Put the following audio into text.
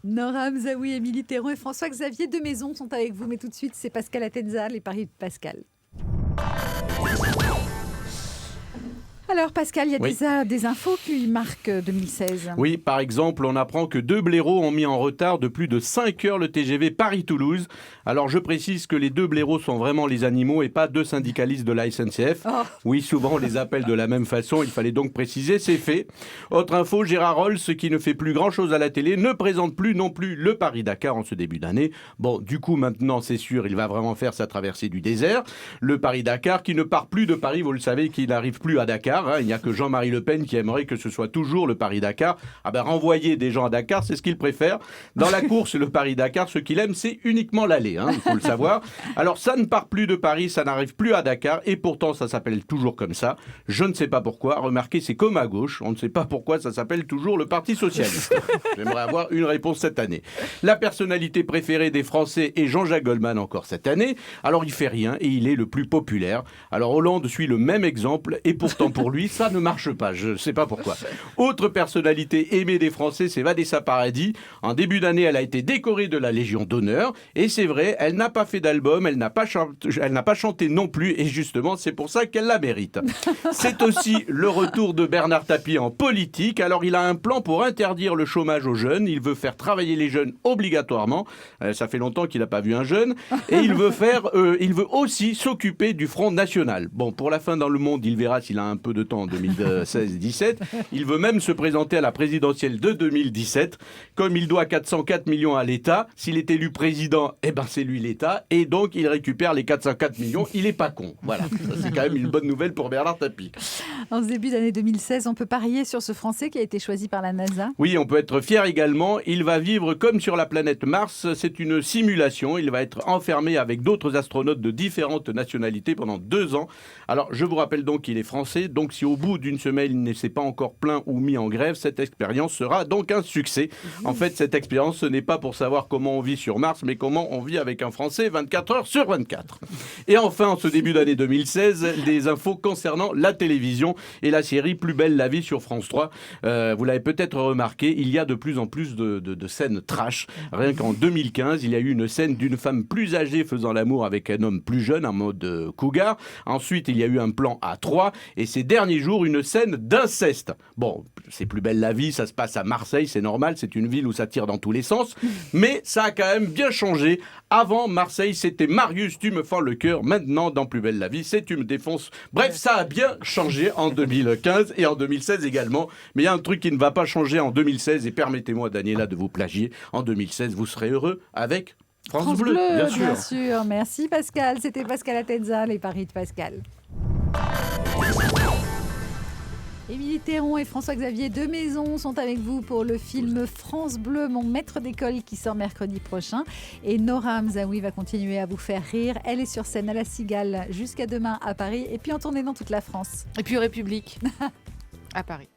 Nora Hamzaoui, Émilie Théron et François-Xavier Demaison sont avec vous. Mais tout de suite, c'est Pascal Atenza, les paris de Pascal. Alors Pascal, il y a déjà des infos qui marquent 2016. Oui, par exemple, on apprend que 2 blaireaux ont mis en retard de plus de 5 heures le TGV Paris-Toulouse. Alors je précise que les 2 blaireaux sont vraiment les animaux et pas 2 syndicalistes de la SNCF. Oh. Oui, souvent on les appelle de la même façon, il fallait donc préciser, c'est fait. Autre info, Gérard Rolls, qui ne fait plus grand-chose à la télé, ne présente plus non plus le Paris-Dakar en ce début d'année. Bon, du coup maintenant c'est sûr, il va vraiment faire sa traversée du désert. Le Paris-Dakar qui ne part plus de Paris, vous le savez, qu'il n'arrive plus à Dakar. Il n'y a que Jean-Marie Le Pen qui aimerait que ce soit toujours le Paris-Dakar. Ah ben renvoyer des gens à Dakar, c'est ce qu'il préfère. Dans la course, le Paris-Dakar, ce qu'il aime, c'est uniquement l'aller, il faut le savoir. Alors ça ne part plus de Paris, ça n'arrive plus à Dakar, et pourtant ça s'appelle toujours comme ça. Je ne sais pas pourquoi. Remarquez, c'est comme à gauche, on ne sait pas pourquoi ça s'appelle toujours le Parti Socialiste. J'aimerais avoir une réponse cette année. La personnalité préférée des Français est Jean-Jacques Goldman encore cette année. Alors il fait rien et il est le plus populaire. Alors Hollande suit le même exemple, et pourtant pour lui, ça ne marche pas, je ne sais pas pourquoi. Autre personnalité aimée des Français, c'est Vanessa Paradis. En début d'année, elle a été décorée de la Légion d'honneur. Et c'est vrai, elle n'a pas fait d'album, elle n'a pas chanté non plus. Et justement, c'est pour ça qu'elle la mérite. C'est aussi le retour de Bernard Tapie en politique. Alors, il a un plan pour interdire le chômage aux jeunes. Il veut faire travailler les jeunes obligatoirement. Ça fait longtemps qu'il n'a pas vu un jeune. Et il veut aussi s'occuper du Front National. Bon, pour la fin dans le monde, il verra s'il a un peu de temps en 2016-17. Il veut même se présenter à la présidentielle de 2017. Comme il doit 404 millions à l'État, s'il est élu président, c'est lui l'État. Et donc, il récupère les 404 millions. Il est pas con. Voilà, ça, c'est quand même une bonne nouvelle pour Bernard Tapie. En ce début d'année 2016, on peut parier sur ce Français qui a été choisi par la NASA. Oui, on peut être fier également. Il va vivre comme sur la planète Mars. C'est une simulation. Il va être enfermé avec d'autres astronautes de différentes nationalités pendant 2 ans. Alors, je vous rappelle donc qu'il est français. Donc, si au bout d'une semaine, il ne s'est pas encore plaint ou mis en grève, cette expérience sera donc un succès. En fait, cette expérience, ce n'est pas pour savoir comment on vit sur Mars, mais comment on vit avec un Français 24 heures sur 24. Et enfin, en ce début d'année 2016, des infos concernant la télévision et la série Plus belle la vie sur France 3. Vous l'avez peut-être remarqué, il y a de plus en plus de scènes trash. Rien qu'en 2015, il y a eu une scène d'une femme plus âgée faisant l'amour avec un homme plus jeune en mode cougar. Ensuite, il y a eu un plan à 3 et ces derniers jours, une scène d'inceste. Bon, c'est Plus belle la vie, ça se passe à Marseille, c'est normal, c'est une ville où ça tire dans tous les sens, mais ça a quand même bien changé. Avant, Marseille, c'était Marius, tu me fends le cœur. Maintenant, dans Plus belle la vie, c'est tu me défonces. Bref, ça a bien changé en 2015 et en 2016 également. Mais il y a un truc qui ne va pas changer en 2016 et permettez-moi, Daniela, de vous plagier. En 2016, vous serez heureux avec France Bleu, bien sûr. Merci Pascal, c'était Pascal Atenza, les paris de Pascal. Émilie Théron et François-Xavier Demaison sont avec vous pour le film France Bleu, mon maître d'école, qui sort mercredi prochain. Et Nora Hamzaoui va continuer à vous faire rire. Elle est sur scène à La Cigale jusqu'à demain à Paris et puis en tournée dans toute la France. Et puis République à Paris.